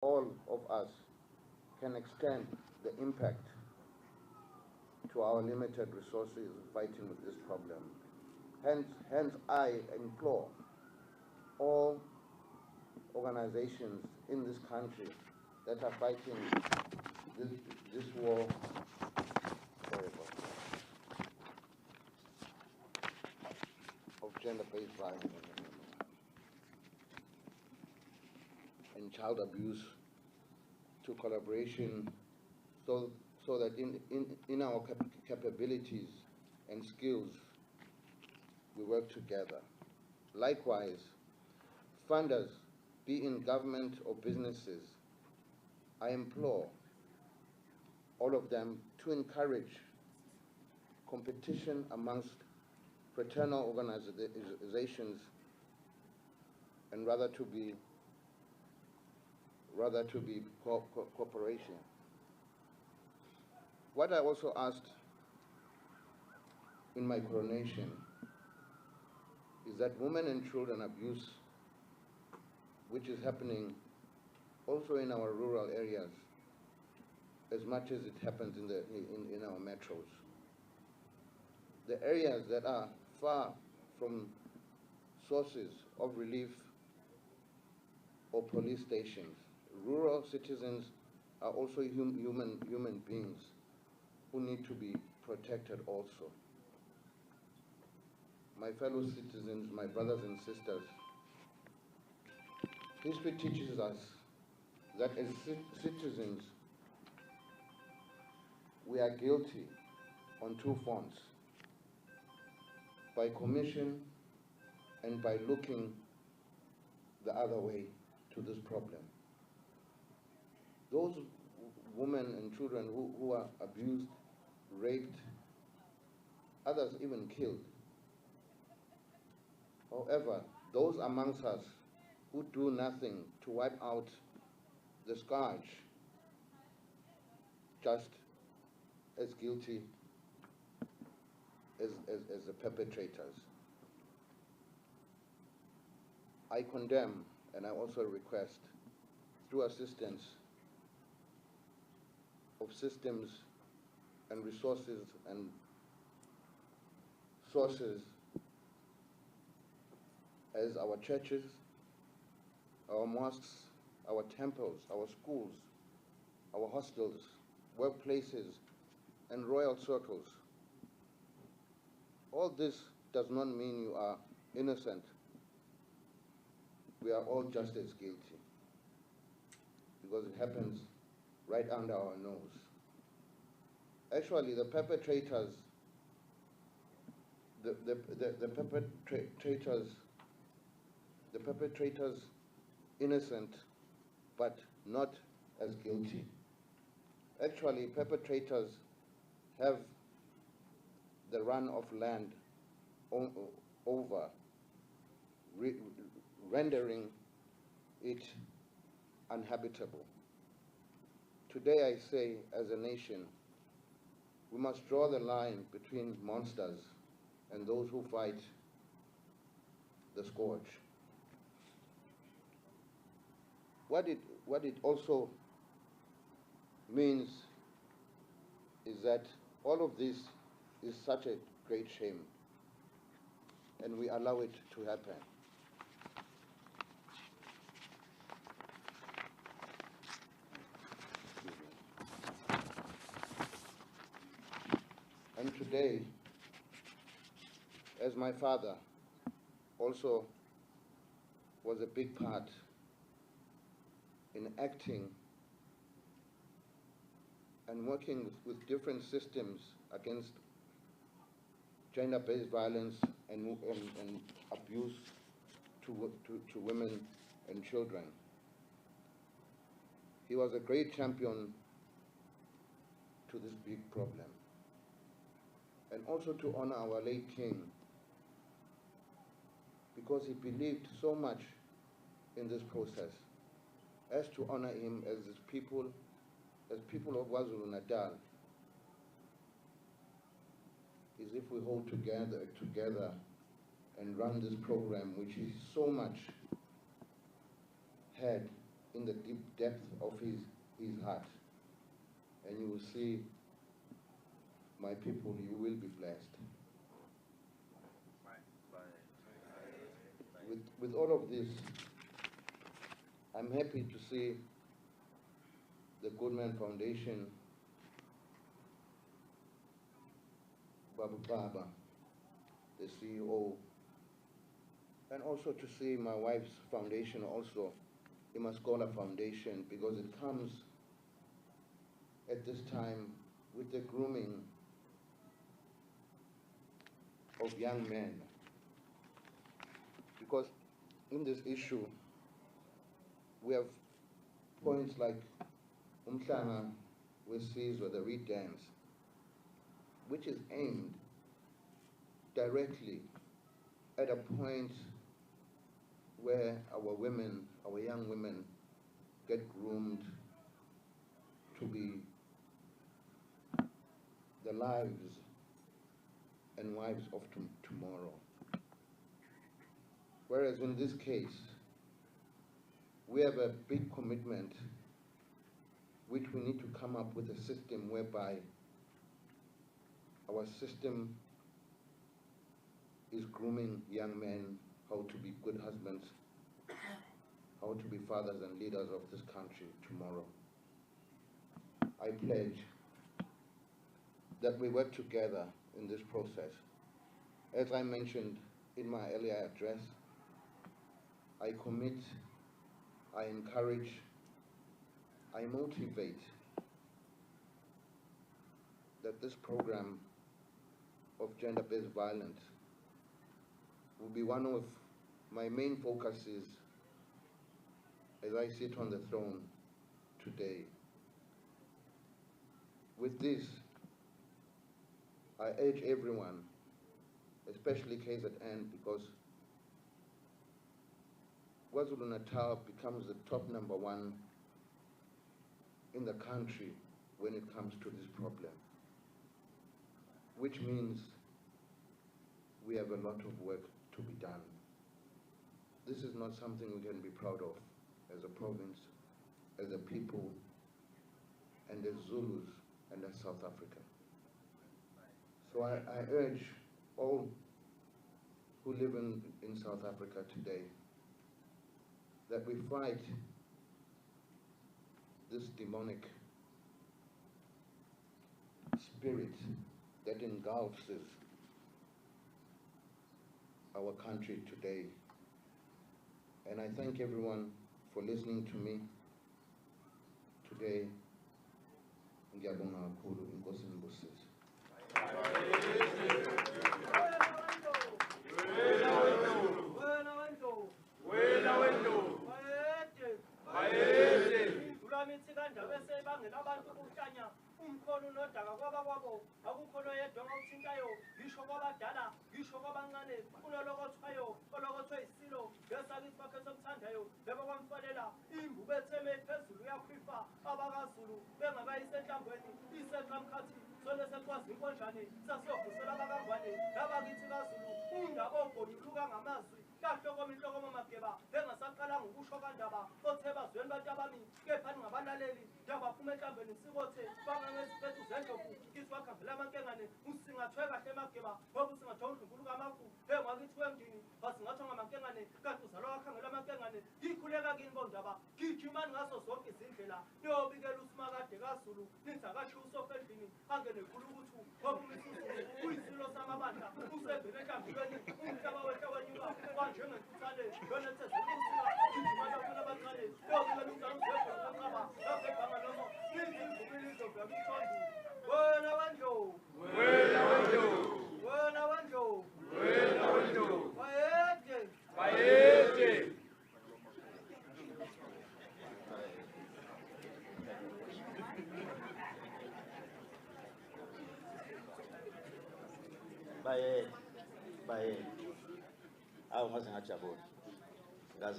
all of us can extend the impact to our limited resources fighting with this problem. Hence, I implore all organizations in this country that are fighting this, this war, sorry about that, of gender-based violence and child abuse to collaboration so that in our capabilities and skills we work together. Likewise, funders, be in government or businesses, I implore all of them to encourage competition amongst fraternal organizations and rather to be cooperation. What I also asked in my coronation is that women and children abuse, which is happening also in our rural areas as much as it happens in our metros. The areas that are far from sources of relief or police stations, rural citizens are also human beings who need to be protected also. My fellow citizens, my brothers and sisters, history teaches us that as citizens, we are guilty on two fronts, by commission and by looking the other way to this problem. Those women and children who are abused, raped, others even killed. However, those amongst us who do nothing to wipe out the scourge, just as guilty as the perpetrators. I condemn and I also request, through assistance of systems and resources and sources, as our churches, our mosques, our temples, our schools, our hostels, workplaces, and royal circles. All this does not mean you are innocent. We are all just as guilty because it happens right under our nose. Actually, the perpetrators, the perpetrators innocent, but not as guilty. Actually, perpetrators have the run of land over, rendering it uninhabitable. Today I say, as a nation, we must draw the line between monsters and those who fight the scourge. What it also means is that all of this is such a great shame, and we allow it to happen. And today, as my father also was a big part in acting and working with different systems against gender-based violence and abuse to women and children. He was a great champion to this big problem. And also to honor our late king, because he believed so much in this process, as to honor him as people of KwaZulu-Natal, is if we hold together and run this program, which is so much had in the deep depth of his heart. And you will see, my people, you will be blessed. With all of this, I'm happy to see the Goodman Foundation, Babu Baba, the CEO, and also to see my wife's foundation also, Imascola Foundation, because it comes at this time with the grooming of young men. Because in this issue, we have points like Umhlanga Wesizwe, the Reed Dance, which is aimed directly at a point where our women, our young women, get groomed to be the lives and wives of tomorrow. Whereas in this case, we have a big commitment which we need to come up with a system whereby our system is grooming young men how to be good husbands, how to be fathers and leaders of this country tomorrow. I pledge that we work together in this process. As I mentioned in my earlier address, I commit, I encourage, I motivate that this program of gender-based violence will be one of my main focuses as I sit on the throne today. With this, I urge everyone, especially KZN, because KwaZulu-Natal becomes the top #1 in the country when it comes to this problem, which means we have a lot of work to be done. This is not something we can be proud of as a province, as a people, and as Zulus and as South Africa. So I urge all who live in South Africa today that we fight this demonic spirit that engulfs our country today. And I thank everyone for listening to me today. Ngiyabonga kakhulu, Inkosi nibusise. Umkhono unodaka kwabakwabo akukho yedwa ngawuthintayo ngisho kwabadala ngisho kwabancane kunolokothwayo olokothwe isilo ngesakithi bakhe somthandayo beba kwamfanela imbubo etheme phezulu uyakhwifa abakaZulu bengabayisenhlambweni iseqamkhathi sone sekwazi inkonjane sasiyovusela abakangwane nabakithi kaZulu undaba ogoluluka ngamazwi kahlokomi inhloko mamageba bengasaqalanga ukusho kandaba othe bazweni bantu abami kepha ningabalaleli ndabaphume enhlambeni sikothe bangangeziphethu zendlovu kithi wakhambela amankengane usingathwe kahle emageba ngoba usingathwe undlunkulu kamafu engwakithi wemndini basingathwe ngamankengane kanti uzalwa wakhangela amankengane ngikhuleka kini bondaba gijimani ngazo zonke izindlela niyobikela usimakade kaZulu nithi akashiwo usofendlini angene kulukuthu ngoba uMisuzulu uyisilo samabandla usembele enhlambulweni umhlaba wehle wenyuka njengentuthane yona ethezekuzika gijimani afuna abancane yobikela umzala uzekho kaqaba lapho ebhanga noma nithi imvumile izovela umthondi wena wandlovu wena wandlovu wena wandlovu wena wandlovu bayede bayede baye awu ngaze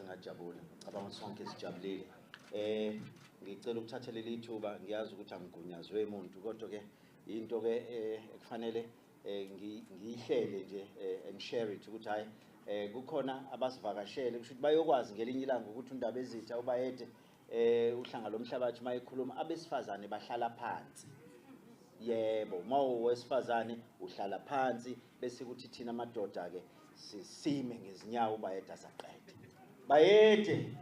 ngajabula cabanga sonke sijabulile ngicela ukuthatha leli thuba ngiyazi ukuthi angigunyazwe umuntu kodwa ke into ke ekufanele ngiyihlele nje and share it ukuthi hayi kukhona abasivakashele kusho ukuthi bayokwazi ngelinye ilanga ukuthi undaba ezitha ubayede uhlanga lomhlabathi mayikhuluma abesifazane bahlala phansi. Yebo, mawuwesifazane uhlala phansi bese kuthi thina amadoda ke sisime ngezinyawo bayeda saqede. Bayede.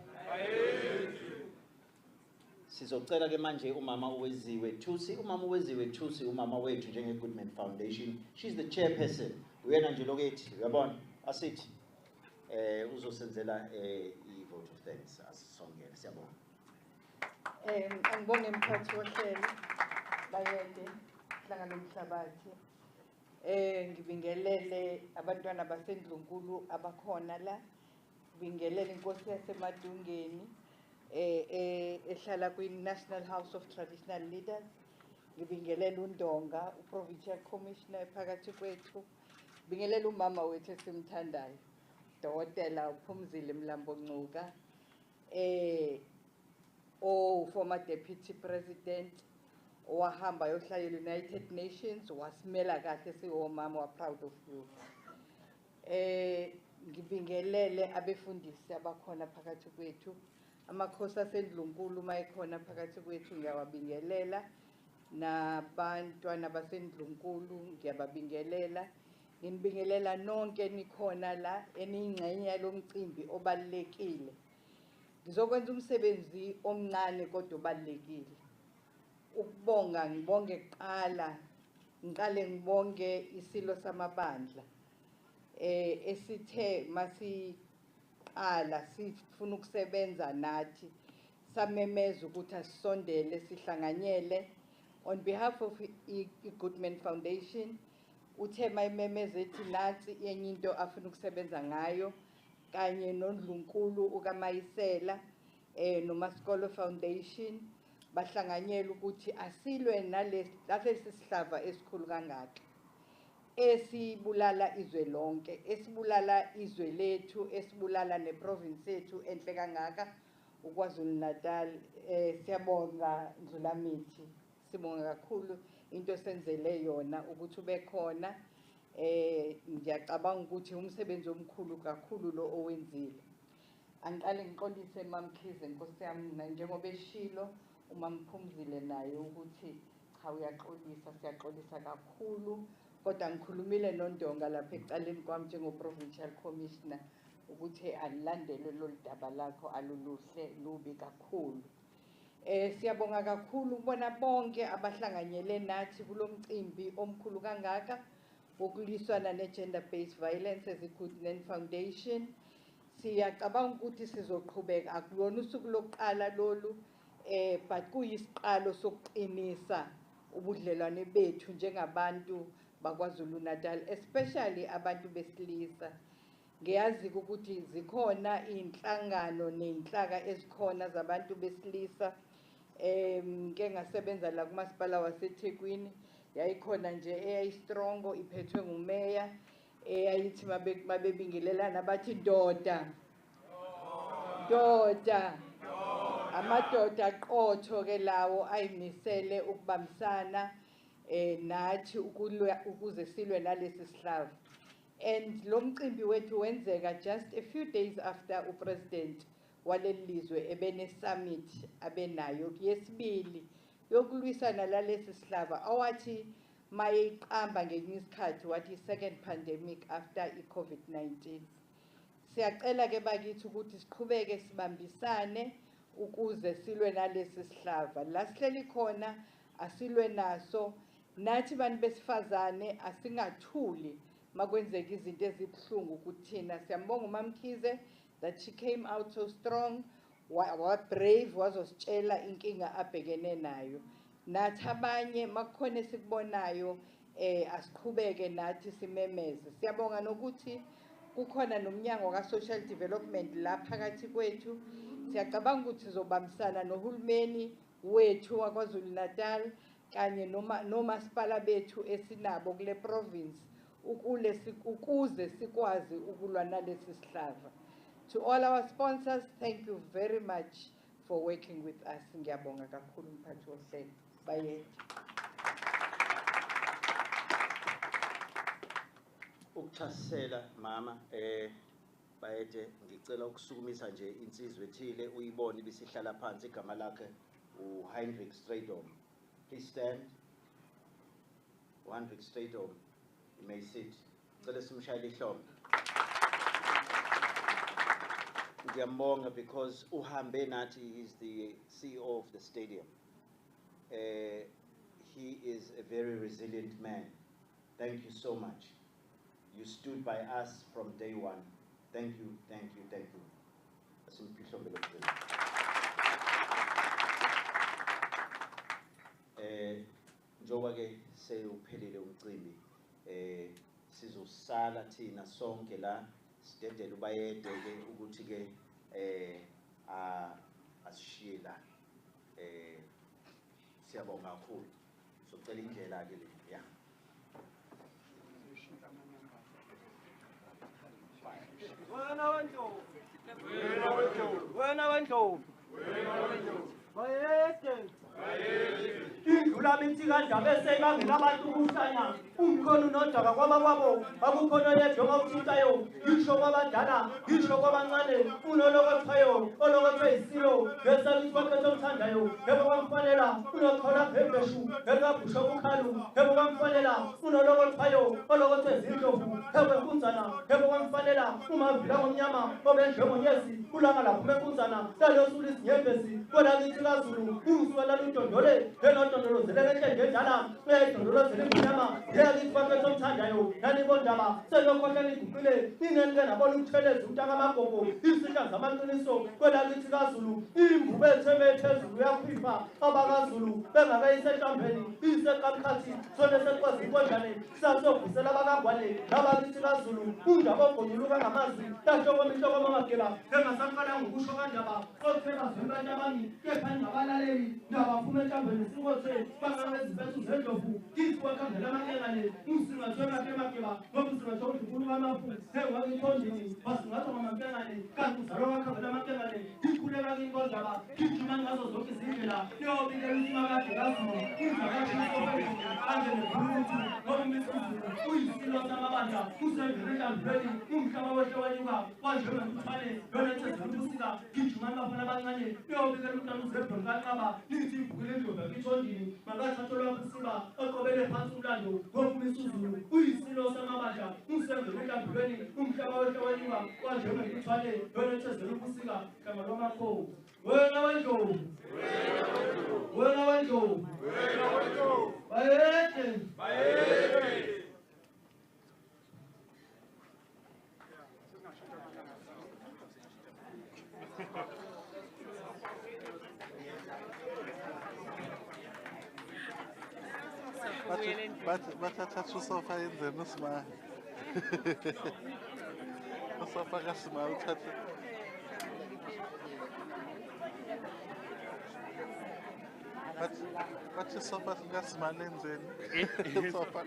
Sizocela ke manje umama uweziwe Thusi, umama uweziwe Thusi umama wethu njenge Goodman Foundation. She's the chairperson. Uyena nje lokethi, uyabona? Asithi uzosenzela i-vote of thanks asisongele. Siyabonga. Angibonge mphathi wohlelo Bayede hlangana nomhlabathi. Ngibingelele abantwana baseNdlunkulu abakhona la. Ngibingelele inkosi yaseMadungeni ehlala kwi-National House of Traditional Leaders. Ngibingelele uNdonga, uProvincial Commissioner phakathi kwethu. Ngibingelele umama wethu esimthandayo, Dr. Phumzile Mlambo Ngcuka, former Deputy President, owahamba yohlala United Nations, wasimela kahle siwomama, we're proud of you. Ngibingelele abefundisi abakhona phakathi kwethu, amakhosi aseNdlunkulu mayekhona phakathi kwethu ngiyawabingelela, nabantwana baseNdlunkulu ngiyababingelela. Ngibingelela nonke nikhona la eniyingxenye yalomcimbi obalekile. Ngizokwenza umsebenzi omncane kodwa obalekile. Ukubonga ngibonge kuqala, ngiqale ngibonge isilo samabandla. Esithe masiqala sifuna ukusebenza nathi samemeza ukuthi asisondele sihlanganyele on behalf of i-Goodman Foundation. Uthe mayimemeza ethi nathi yenye into afuna ukusebenza ngayo kanye noNdlunkulu ukaMayisela noMasikolo Foundation bahlanganyela ukuthi asilwe nalesi sihlava esikhulu kangaka esibulala izwe lonke, esibulala izwe lethu, esibulala neprovince yethu enhle kangaka uKwaZulu-Natal. Siyabonga Ndlulamithi, sibonga kakhulu into senzele yona ukuthi ube khona. Ngiyacabanga ukuthi umsebenzi omkhulu kakhulu lo owenzile. Angiqale ngiqondise Mamkhize Nkosi yami njengoba eshilo uMamphumzile naye ukuthi cha uyaxolisa, siyaxolisa kakhulu, kodwa ngikhulumile noNdonga lapha ecaleni kwami njengo-Provincial Commissioner ukuthi alilandele lo daba lakho aluluhle lubi kakhulu. Siyabonga kakhulu ukubona bonke abahlanganyele nathi kulomcimbi omkhulu kangaka wokuliswana ne-gender based violence as i-Goodman Foundation. Siyacabanga ukuthi sizoqhubeka, akulona usuku lokuqala lolu, but kuyisiqalo sokuqinisa ubudlelwane bethu njengabantu bakwaZulu-Natal, especially abantu besilisa. Ngiyazi ukuthi zikhona inhlangano nenhlaka ezikhona zabantu besilisa. Ngike ngasebenza la kumasipala waseThekwini, yayikhona nje eyayistrongo iphethwe ngumeya eyayithi mabebingelelana bathi ndoda, amadoda aqotho ke lawo ayimisele ukubambisana nathi ukuze silwe nalesi sihlava. And lo mcimbi wethu wenzeka just a few days after uPresident walelizwe ebene summit abenayo yesibili yokulwisana lalesi sihlava awathi mayeqamba ngezinye isikhathi wathi second pandemic after i-COVID-19. Siyacela ke bakithi ukuthi siqhubeke sibambisane ukuze silwe nalesi sihlava. La sihleli khona asilwe naso, nathi bantu besifazane asingathuli makwenzeka izinto ezibuhlungu kuthina. Siyambonga uMamkhize that she came out so strong, brave, wazositshela inkinga abhekene nayo. Nathi abanye makukhona esikubonayo asiqhubeke nathi simemeze. Siyabonga nokuthi kukhona nomnyango ka-social development la phakathi kwethu. Siyacabanga ukuthi sizobambisana nohulumeni wethu waKwaZulu-Natal kanye nomasipala bethu esinabo kule province ukuze sikwazi ukulwa nalesi sihlava. To all our sponsors, thank you very much for working with us. Ngiyabonga kakhulu mphathi wohlelo. Bayede. Ukuchasisela mama bayede ngicela ukusukumisa nje insizwe ethile uyibone bisihlala phansi igama lakhe uHeinrich Strydom. Please stand. Heinrich Strydom, you may sit. Ngicela simshayele ihlombe. Ngiyambonga because uhambe nathi, is the CEO of the stadium. He is a very resilient man. Thank you so much. You stood by us from day one. Thank you, thank you, thank you. Njoba ke sewuphelile umcimbi, sizosala thina sonke la sidedela ubayede ke ukuthi ke asishiye la. Siyabonga kakhulu. Socela indlela ke le, yeah. Wena wendlovu bayede indlula mithi kanjaba eseyibangela abantu ukuhlanya umkhono unodaka kwabakwabo akukhona yedwa ongawuthintayo ngisho kwabadala ngisho kwabancane unolokothayo olokothwe isilo ngesakithi kwakhe somthandayo yebo kwamfanela unokhola phembeshu ekabhusha ukhalu yebo kwamfanela unolokothayo olokothwe izindlovu yebo enkunzana yebo kwamfanela umavila ngomnyama obenje ngonyezi ulanga laphume enkunzana lalosuku isinyembezi kwelakithi kaZulu ungisuka ludondole enodondolozelele enhlenge endala edondolozele emnyama yakithi kwakhe somthandayo nanibondaba selokhohlela iguqile ninenike nabona ukutheleza umntaka amagogo isihla zamaqiniso kwelakithi kaZulu imvubu etheme phezulu yakhipha abakaZulu bengakayisehlambeni iseqamkhathi sone sesikwazi inkonjane sasogusela abakangwane nabakithi kaZulu undaba ogonyuluka ngamazwi lahlokomi inhloko mamagela engasaqala ngokusho kandaba othela zembantabami kepha ningabalaleli nabaphuma enhlambeni sinkothe banganezibethu zendlovu kithi kwakhangela amankengane umsingathwe makemageba ngoba usingathwe udlunkulu kwamafu engwakithondini basingathwa ngamankengane kanti uzalwa kwakhangela amankengane ikhuleka kinkondaba gijima ngazo zonke izindlela yobikela usimakade kaZulu umzakashisophezulu angenekhuluthi ngoba Misuzulu uyisilo samabandla usengene enhlambeni umhlaba wehle wenyuka wanjengekuthwane yonethezela ubusika gijima abafana abancane yobikela umntwana uzebhoni kaNqaba nithi ibhukile indlovu yakithondini makathathelwa kusiba oqobele phansi umlando ngoba Misuzulu uyisilo samabandla usengene enhlambeni umhlaba wehle wenyuka wanjengekuthwane yonethezela ubusika gama lwamakhosi. Wena wendlovu wena wendlovu bayede bathatha usofa yenzeni usimama usofa kasimama uthathe bathi isofa sikasimama lenzeni isofa